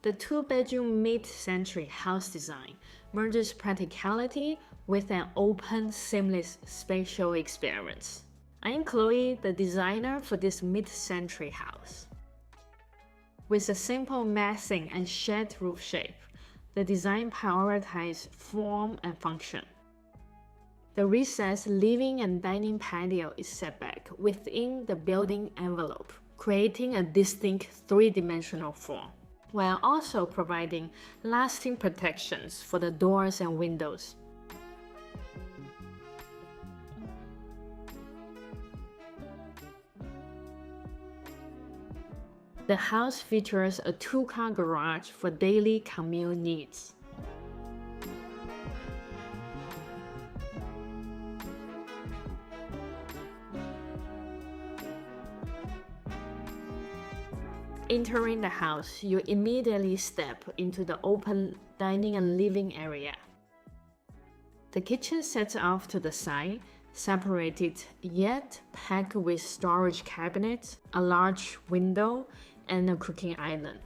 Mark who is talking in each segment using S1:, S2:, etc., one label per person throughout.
S1: The two-bedroom mid-century house design merges practicality with an open, seamless spatial experience. I am Chloe, the designer for this mid-century house. With a simple massing and shed roof shape, the design prioritizes form and function. The recessed living and dining patio is set back within the building envelope, creating a distinct three-dimensional form, while also providing lasting protections for the doors and windows. The house features a two-car garage for daily commute needs. Entering the house, you immediately step into the open dining and living area. The kitchen sets off to the side, separated yet packed with storage cabinets, a large window, and a cooking island.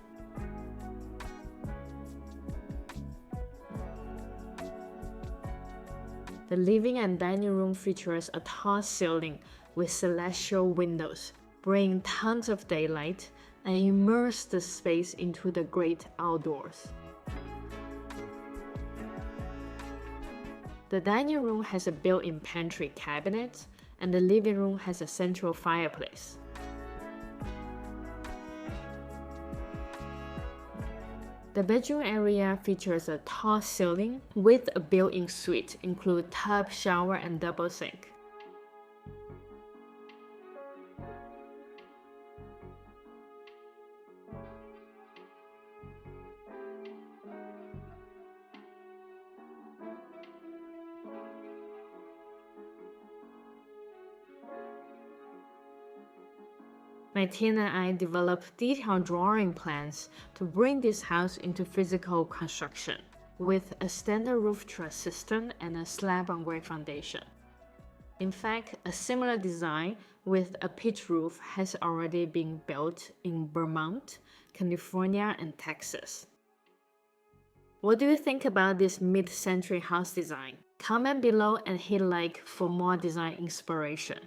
S1: The living and dining room features a tall ceiling with celestial windows, bringing tons of daylight and immerse the space into the great outdoors. The dining room has a built-in pantry cabinet, and the living room has a central fireplace. The bedroom area features a tall ceiling with a built-in suite, including tub, shower, and double sink. My team and I developed detailed drawing plans to bring this house into physical construction, with a standard roof truss system and a slab-on-grade foundation. In fact, a similar design with a pitch roof has already been built in Vermont, California, and Texas. What do you think about this mid-century house design? Comment below and hit like for more design inspiration.